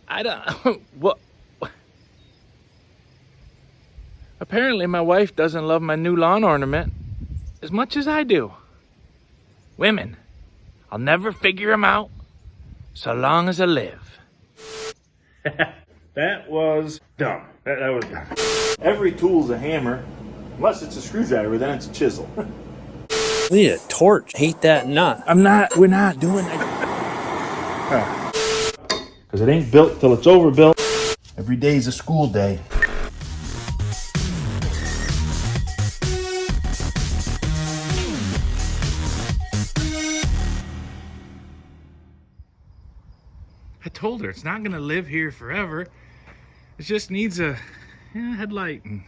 I don't. What? Apparently, my wife doesn't love my new lawn ornament as much as I do. Women, I'll never figure them out so long as I live. That was dumb. That was dumb. Every tool's a hammer, unless it's a screwdriver, then it's a chisel. We need a torch. Hate that nut. We're not doing that. Because it ain't built till it's overbuilt. Every day's a school day. I told her it's not gonna live here forever. It just needs a headlight and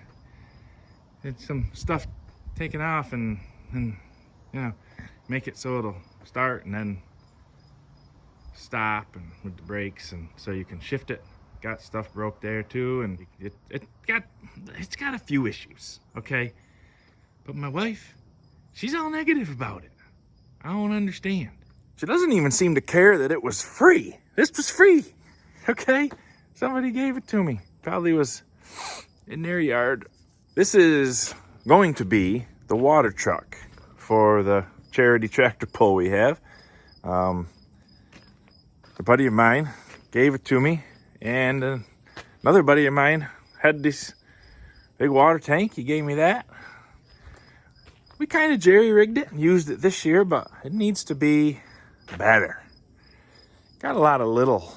some stuff taken off and make it so it'll start and then stop and with the brakes, and so you can shift it. Got stuff broke there too, and it's got a few issues, okay? But my wife, she's all negative about it. I don't understand. She doesn't even seem to care that it was free. This was free, okay? Somebody gave it to me. Probably was in their yard. This is going to be the water truck for the charity tractor pull we have. A buddy of mine gave it to me, and another buddy of mine had this big water tank. He gave me that. We kind of jerry-rigged it and used it this year, but it needs to be better. Got a lot of little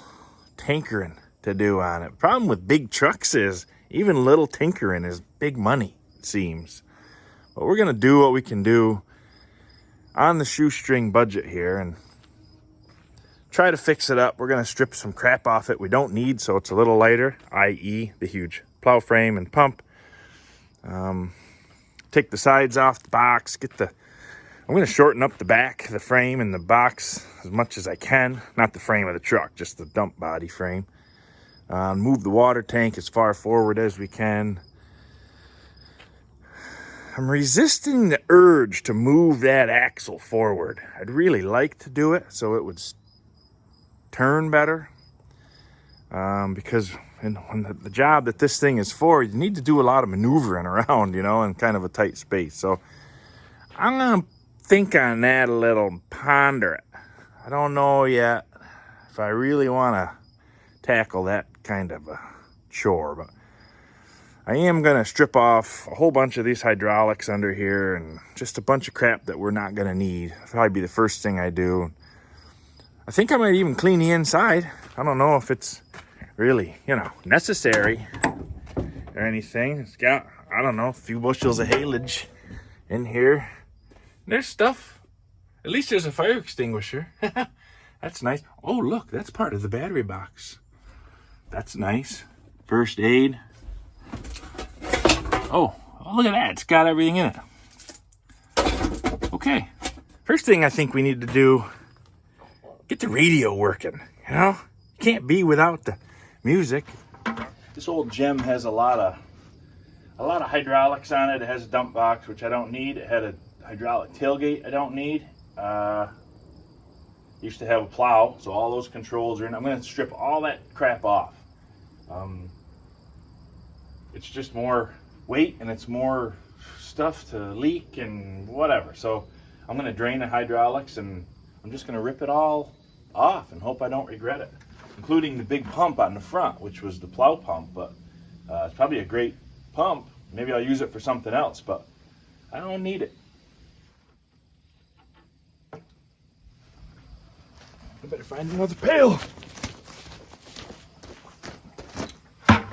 tinkering to do on it. Problem with big trucks is even little tinkering is big money, it seems. But we're gonna do what we can do on the shoestring budget here and try to fix it up. We're gonna strip some crap off it we don't need so it's a little lighter, i.e. the huge plow frame and pump. Take the sides off the box, I'm gonna shorten up the back of the frame and the box as much as I can. Not the frame of the truck, just the dump body frame. Move the water tank as far forward as we can. I'm resisting the urge to move that axle forward. I'd really like to do it so it would turn better. Because when the job that this thing is for, you need to do a lot of maneuvering around, in kind of a tight space. So I'm gonna think on that a little and ponder it. I don't know yet if I really want to tackle that kind of a chore, but I am going to strip off a whole bunch of these hydraulics under here and just a bunch of crap that we're not going to need. That'll probably be the first thing I do. I think I might even clean the inside. I don't know if it's really, necessary or anything. It's got, I don't know, a few bushels of haylage in here. There's stuff. At least there's a fire extinguisher. That's nice. Oh, look, that's part of the battery box. That's nice. First aid. Oh, look at that. It's got everything in it. Okay. First thing I think we need to do, get the radio working. You can't be without the music. This old gem has a lot of hydraulics on it. It has a dump box, which I don't need. It had a hydraulic tailgate I don't need. Used to have a plow, so all those controls are in. I'm going to strip all that crap off. It's just more weight and it's more stuff to leak and whatever. So I'm going to drain the hydraulics and I'm just going to rip it all off and hope I don't regret it, including the big pump on the front, which was the plow pump. But it's probably a great pump. Maybe I'll use it for something else, but I don't need it. I better find another pail. I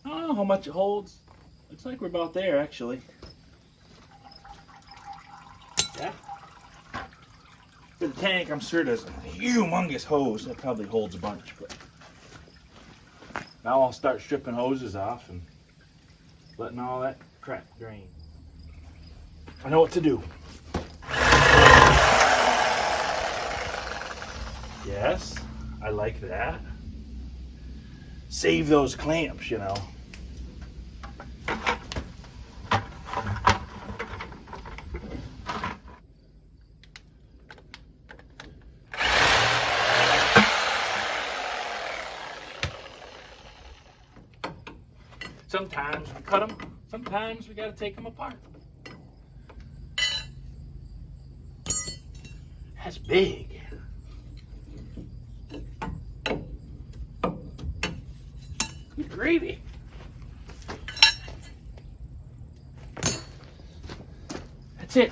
don't know how much it holds. Looks like we're about there, actually. Yeah. For the tank, I'm sure there's a humongous hose that probably holds a bunch. But now I'll start stripping hoses off and letting all that crap drain. I know what to do. Yes, I like that. Save those clamps, sometimes we cut them, sometimes we gotta take them apart. That's big. Good gravy. That's it.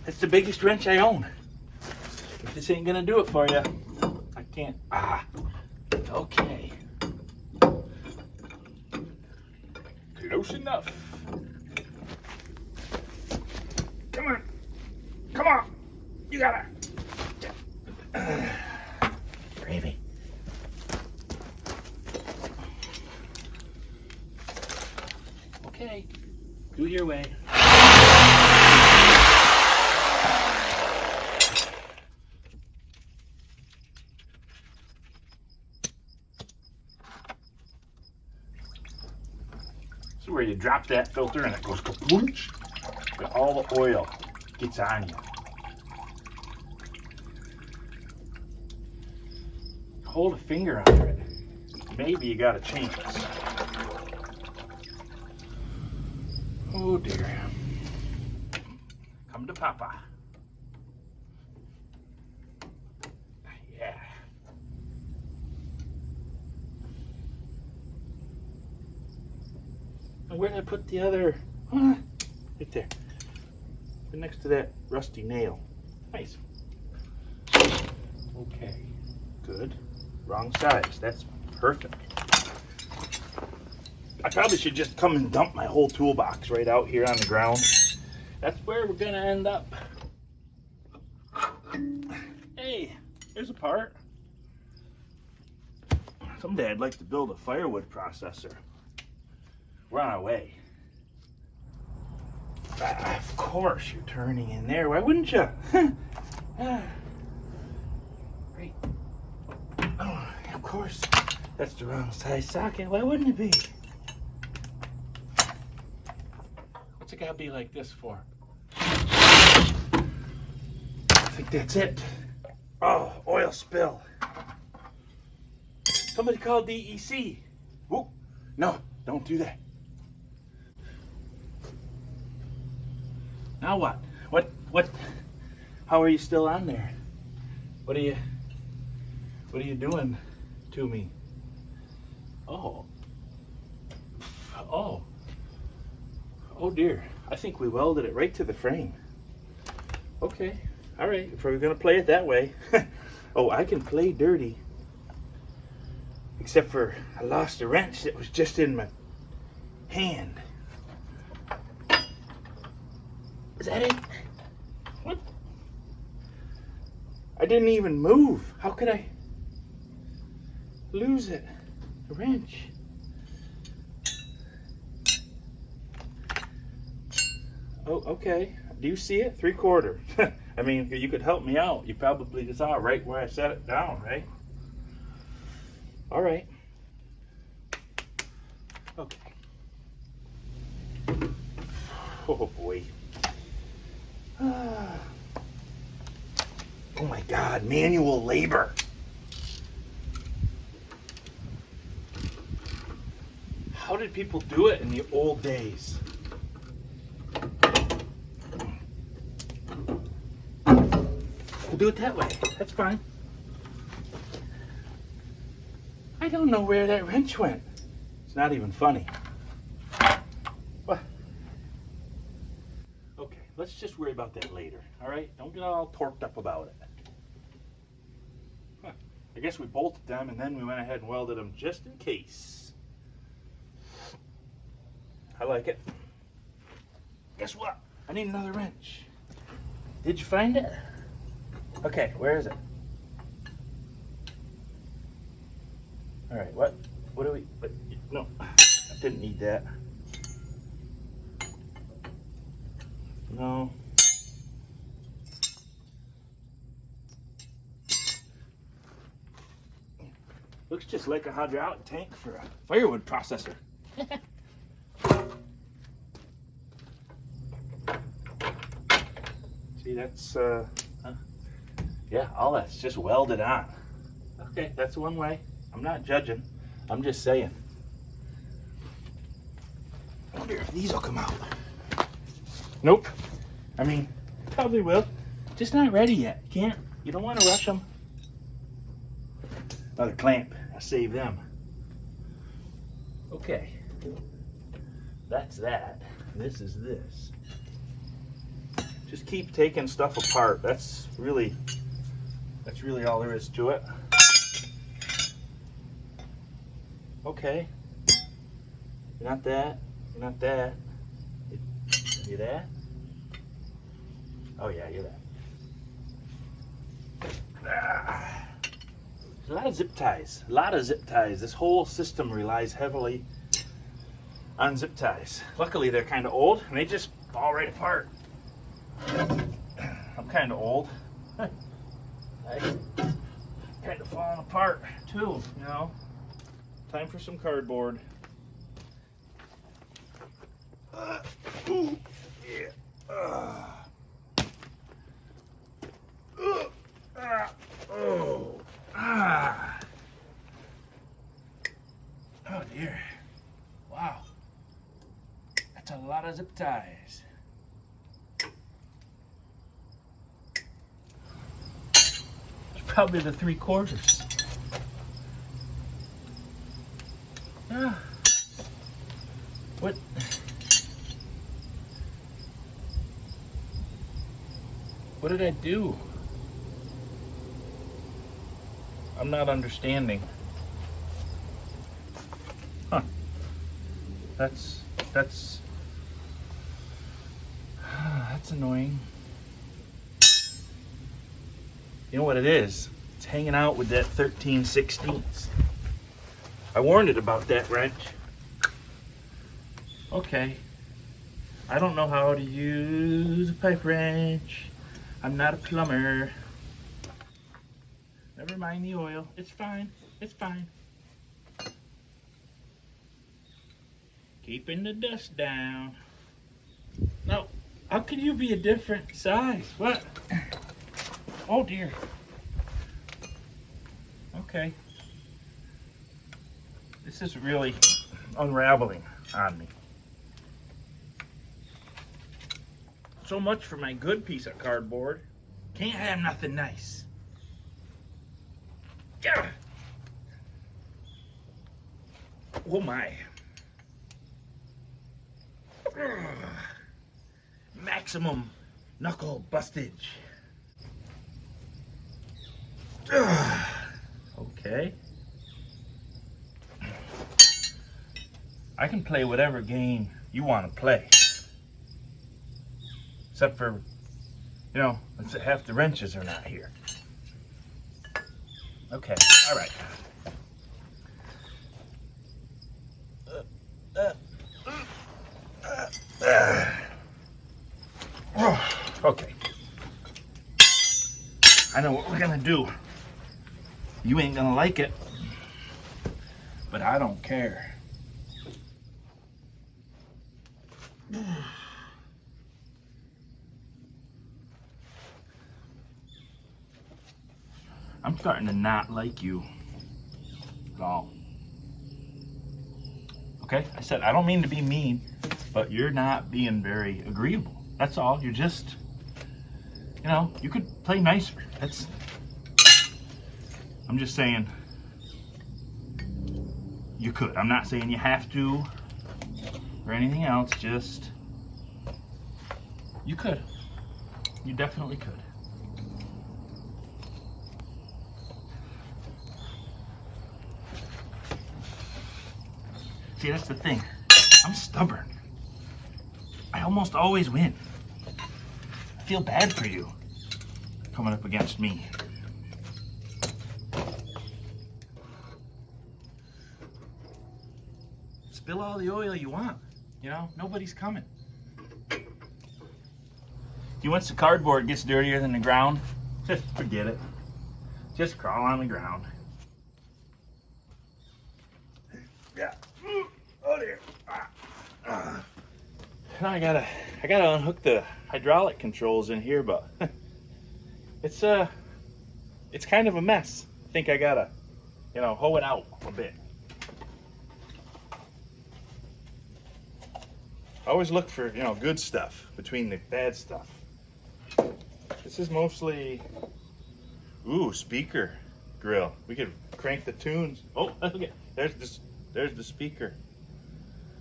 That's the biggest wrench I own. If this ain't gonna do it for you, I can't. Okay. Close enough. Come on. Come on. You gotta. Gravy. Okay. Do it your way. Where you drop that filter and it goes kaplooch, and all the oil gets on you. Hold a finger under it. Maybe you got a chance. Oh dear. Come to Papa. Yeah. And where did I put the other? Right there. Right next to that rusty nail. Nice. Okay. Good. Wrong size. That's perfect. I probably should just come and dump my whole toolbox right out here on the ground. That's where we're gonna end up. Hey, there's a part. Someday I'd like to build a firewood processor. We're on our way. Of course you're turning in there. Why wouldn't you? Great. Oh, of course. That's the wrong size socket. Why wouldn't it be? What's it gotta be like this for? I think that's it. Oh, oil spill. Somebody call DEC. Whoop. No, don't do that. Now what? What? How are you still on there? What are you doing to me? Oh dear. I think we welded it right to the frame. Okay. All right. If we're gonna play it that way. Oh, I can play dirty. Except for I lost a wrench that was just in my hand. Is that it? What? I didn't even move. How could I lose it? A wrench. Oh, okay. Do you see it? 3/4. I mean, you could help me out. You probably saw it right where I set it down, right? All right. Okay. Oh boy. Oh my God, manual labor. How did people do it in the old days? We'll do it that way. That's fine. I don't know where that wrench went. It's not even funny. What? Okay, let's just worry about that later, all right? Don't get all torqued up about it. Huh. I guess we bolted them and then we went ahead and welded them just in case. I like it. Guess what? I need another wrench. Did you find it? Okay, where is it? All right, what do we, no, I didn't need that. No. Looks just like a hydraulic tank for a firewood processor. See, that's, yeah, all that's just welded on. Okay, that's one way. I'm not judging. I'm just saying. wonder if these will come out. Nope. I mean, probably will. Just not ready yet. You don't want to rush them. Another clamp. I'll save them. Okay. That's that. This is this. Just keep taking stuff apart. That's really all there is to it. Okay. You're not that. You're not that. You that? Oh yeah, you're that. A lot of zip ties. A lot of zip ties. This whole system relies heavily on zip ties. Luckily, they're kind of old and they just fall right apart. I'm kind of old. I kind of falling apart too, you know. Time for some cardboard. Ooh, yeah. Oh. Ah. Oh dear. Wow. That's a lot of zip ties. It's probably the 3/4. Ah. What? What did I do? I'm not understanding. Huh. That's annoying. You know what it is? It's hanging out with that 13/16. I warned it about that wrench. Okay. I don't know how to use a pipe wrench. I'm not a plumber. Never mind the oil. It's fine. It's fine. Keeping the dust down. No. How can you be a different size? What? Oh dear. Okay. This is really unraveling on me. So much for my good piece of cardboard. Can't have nothing nice. Yeah. Oh my. Ugh. Maximum knuckle bustage. Ugh. Okay. I can play whatever game you want to play. Except for, you know, half the wrenches are not here. Okay, all right. Okay. I know what we're gonna do. You ain't gonna like it, but I don't care. I'm starting to not like you at all. Okay, I said I don't mean to be mean, but you're not being very agreeable. That's all. You're just, you know, you could play nicer. I'm just saying you could. I'm not saying you have to or anything else, just you could. You definitely could. See, that's the thing. I'm stubborn. I almost always win. I feel bad for you coming up against me. Spill all the oil you want. You know, nobody's coming. Once the cardboard gets dirtier than the ground, just forget it. Just crawl on the ground. Yeah. Oh dear. Now I gotta unhook the hydraulic controls in here, but it's kind of a mess. I think I gotta, you know, hoe it out a bit. always look for, you know, good stuff between the bad stuff. This is mostly, ooh, speaker grill. We could crank the tunes. Oh, look at, there's the speaker.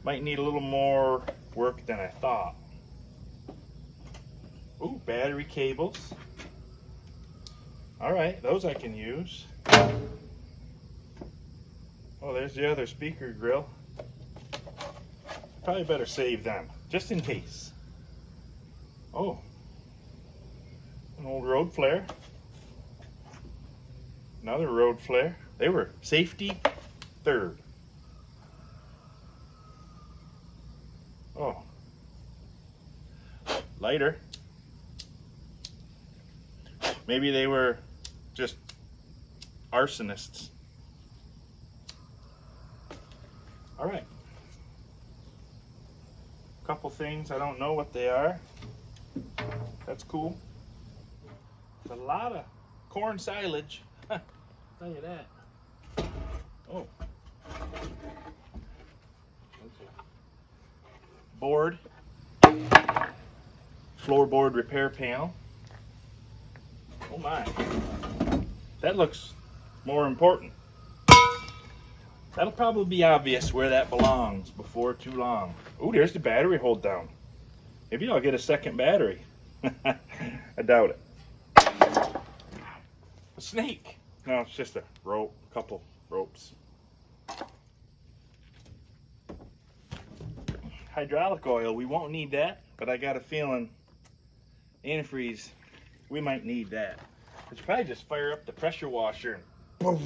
Might need a little more work than I thought. Ooh, battery cables. All right, those I can use. Oh, there's the other speaker grill. Probably better save them, just in case. Oh, an old road flare. Another road flare. They were safety third. Oh, lighter. Maybe they were just arsonists. All right. Couple things, I don't know what they are. That's cool. It's a lot of corn silage. Tell you that. Oh. Board. Floorboard repair panel. Oh my. That looks more important. That'll probably be obvious where that belongs before too long. Oh, there's the battery hold down. Maybe I'll get a second battery. I doubt it. A snake. No, it's just a rope, couple ropes. Hydraulic oil, we won't need that, but I got a feeling antifreeze, we might need that. We should probably just fire up the pressure washer and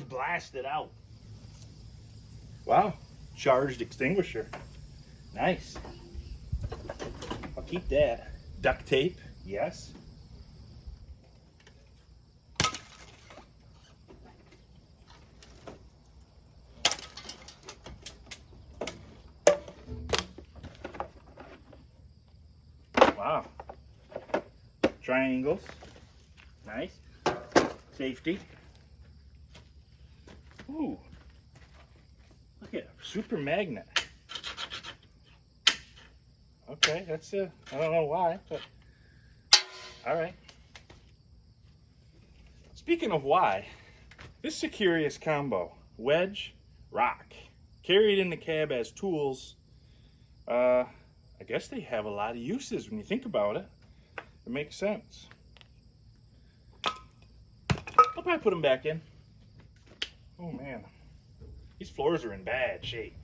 blast it out. Wow, charged extinguisher. Nice. I'll keep that. Duct tape, yes. Wow. Triangles. Nice. Safety. Ooh. Look at super magnet. Okay, that's I don't know why, but all right. Speaking of why, this is a curious combo. Wedge, rock. Carried in the cab as tools. I guess they have a lot of uses when you think about it. It makes sense. I'll probably put them back in. Oh man, these floors are in bad shape.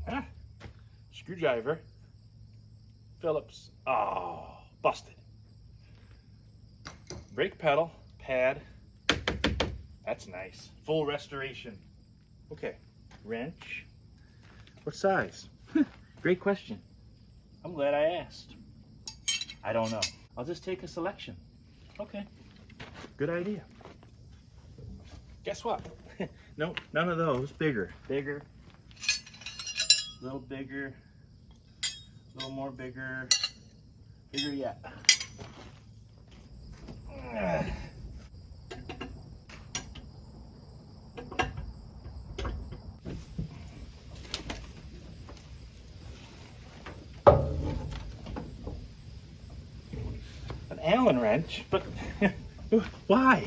Ah, screwdriver. Phillips. Oh, busted. Brake pedal, pad. That's nice. Full restoration. Okay, wrench. What size? Great question. I'm glad I asked. I don't know. I'll just take a selection. Okay, good idea. Guess what? Nope, none of those. Bigger. Bigger. A little bigger. A little more bigger. Bigger yet. An Allen wrench, but why?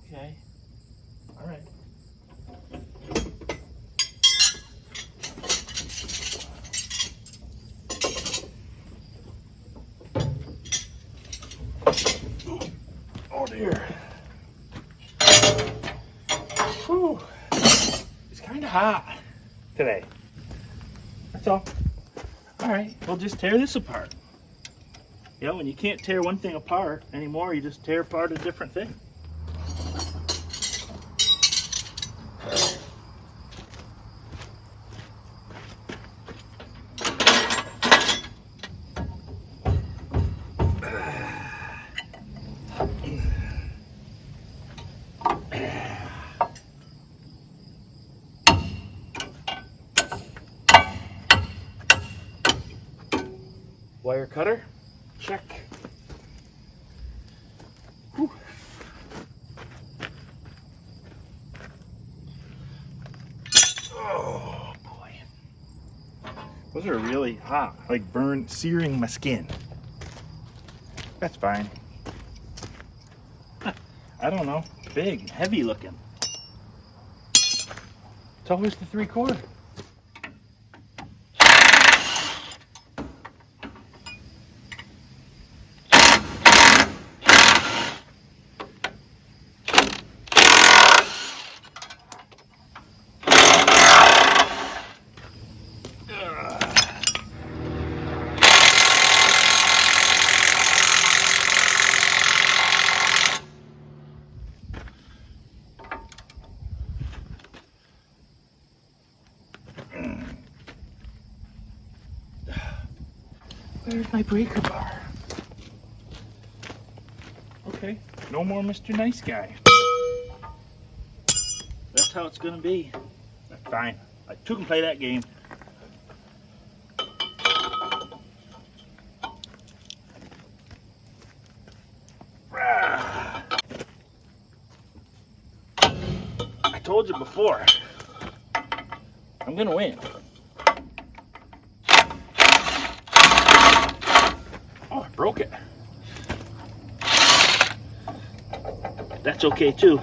Okay. All right. Oh dear. Whew. It's kind of hot today. That's all. All right, we'll just tear this apart. You know, when you can't tear one thing apart anymore, you just tear apart a different thing. Wire cutter, check. Whew. Those are really hot, like searing my skin. That's fine. I don't know, big, heavy looking. It's always the 3/4. Where's my breaker bar? Okay, no more Mr. Nice Guy. That's how it's gonna be. That's fine. I two can play that game. I told you before, I'm gonna win. Oh, I broke it. That's okay too.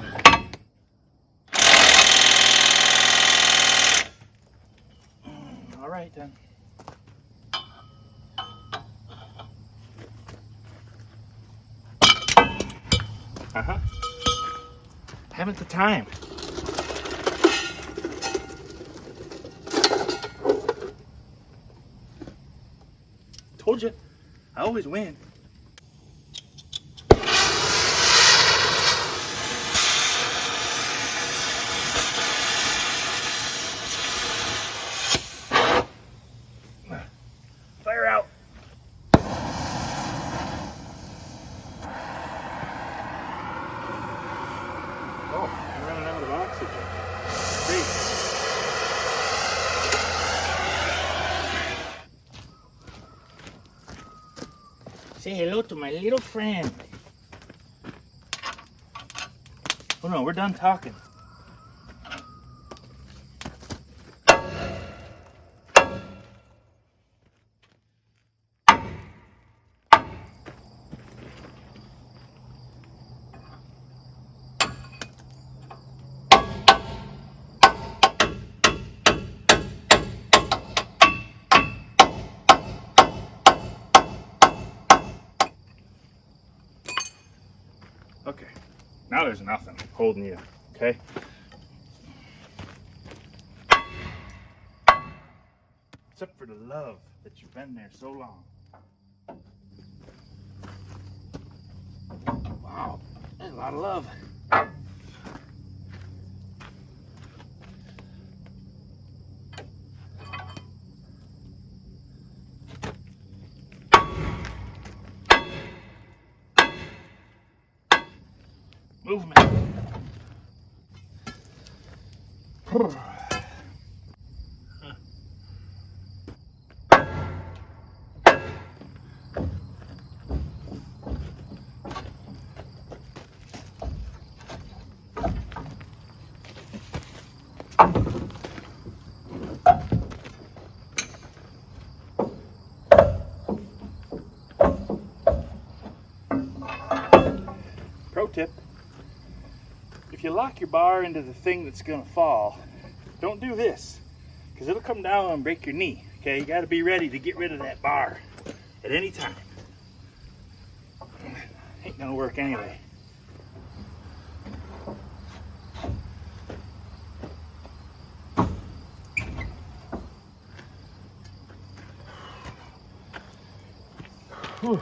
All right then. Uh-huh. Haven't the time. Told you, I always win. Fire out. Oh, I'm running out of oxygen. Great. Say hello to my little friend. Oh no, we're done talking. Okay, now there's nothing holding you, okay? Except for the love that you've been there so long. Wow, there's a lot of love. Movement. Pro tip. If you lock your bar into the thing that's gonna fall, don't do this, because it'll come down and break your knee. Okay, you gotta be ready to get rid of that bar at any time. Ain't gonna work anyway. Whew.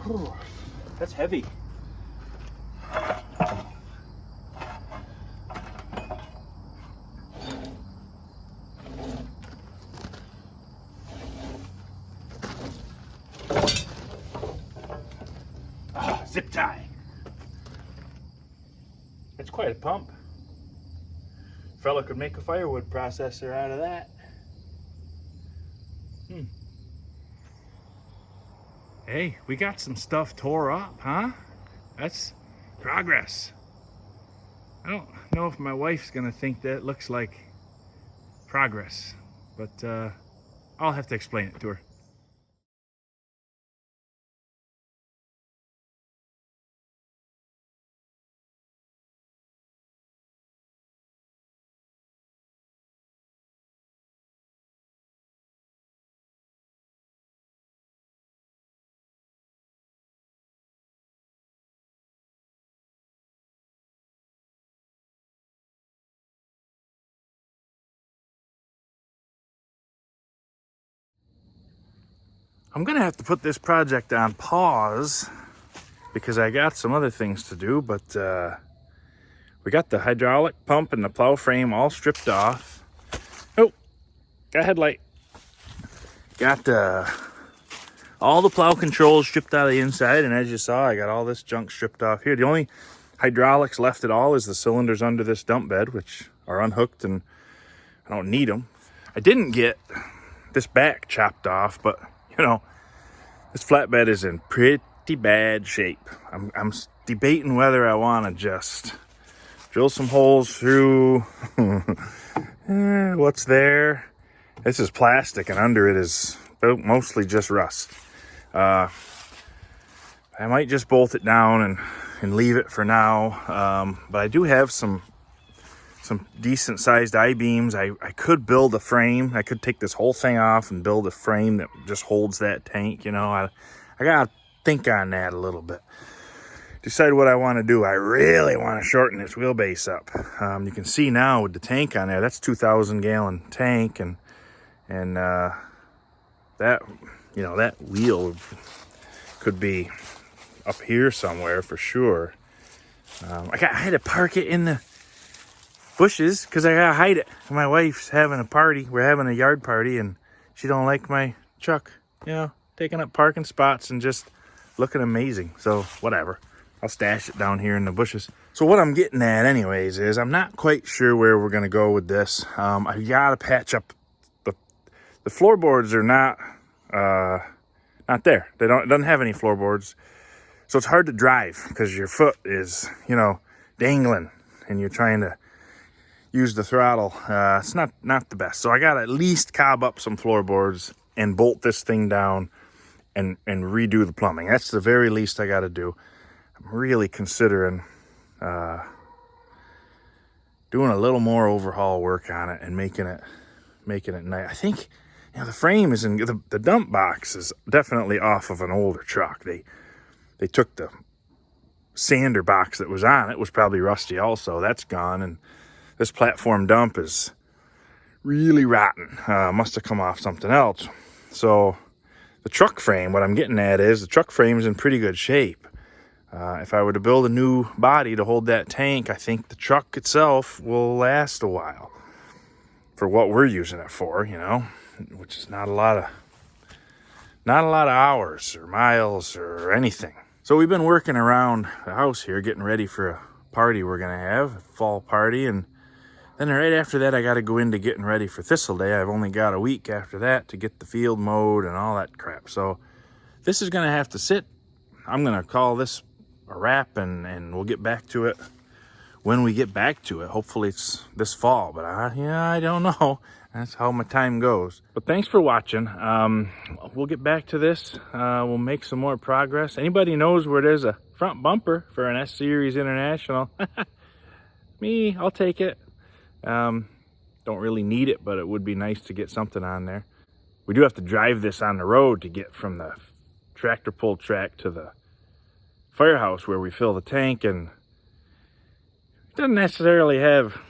Whew, that's heavy. Zip tie. That's quite a pump. Fella could make a firewood processor out of that. Hey, we got some stuff tore up, huh? That's progress. I don't know if my wife's gonna think that looks like progress, but I'll have to explain it to her. I'm gonna have to put this project on pause because I got some other things to do, but we got the hydraulic pump and the plow frame all stripped off. Oh, got a headlight. Got all the plow controls stripped out of the inside, and as you saw, I got all this junk stripped off here. The only hydraulics left at all is the cylinders under this dump bed, which are unhooked and I don't need them. I didn't get this back chopped off, but you know, this flatbed is in pretty bad shape. I'm debating whether I want to just drill some holes through what's there. This is plastic, and under it is mostly just rust. I might just bolt it down and leave it for now. But I do have some decent sized I-beams. I could build a frame. I could take this whole thing off and build a frame that just holds that tank. You know, I gotta think on that a little bit. Decide what I want to do. I really want to shorten this wheelbase up. You can see now with the tank on there, that's 2,000 gallon tank, and that, you know, that wheel could be up here somewhere for sure. I had to park it in the bushes because I gotta hide it. My wife's having a party. We're having a yard party, and she don't like my truck, you know, taking up parking spots and just looking amazing. So whatever, I'll stash it down here in the bushes. So what I'm getting at anyways is I'm not quite sure where we're gonna go with this. I gotta patch up the floorboards are not there. It doesn't have any floorboards, so it's hard to drive because your foot is, you know, dangling and you're trying to use the throttle. It's not the best. So I got to at least cob up some floorboards and bolt this thing down and redo the plumbing. That's the very least I got to do. I'm really considering doing a little more overhaul work on it and making it nice. I think, you know, the frame is in the dump box is definitely off of an older truck. They took the sander box that was on it, was probably rusty also. That's gone, and this platform dump is really rotten. Must have come off something else. So the truck frame, what I'm getting at is the truck frame is in pretty good shape. If I were to build a new body to hold that tank, I think the truck itself will last a while for what we're using it for, you know, which is not a lot of hours or miles or anything. So we've been working around the house here, getting ready for a party we're gonna have, a fall party, and then right after that I got to go into getting ready for Thistle Day. I've only got a week after that to get the field mowed and all that crap. So this is gonna have to sit. I'm gonna call this a wrap, and we'll get back to it when we get back to it. Hopefully it's this fall, but I don't know. That's how my time goes. But thanks for watching. We'll get back to this. We'll make some more progress. Anybody knows where there's a front bumper for an S-Series International? Me, I'll take it. Don't really need it, but it would be nice to get something on there. We do have to drive this on the road to get from the tractor pull track to the firehouse where we fill the tank, and it doesn't necessarily have,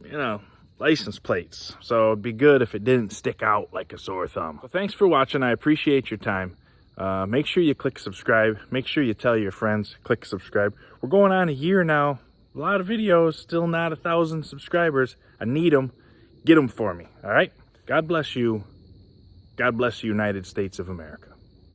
you know, license plates, so it'd be good if it didn't stick out like a sore thumb. So thanks for watching. I appreciate your time. Make sure you click subscribe. Make sure you tell your friends, click subscribe. We're going on a year now. A lot of videos, still not 1,000 subscribers. I need them. Get them for me, all right? God bless you. God bless the United States of America.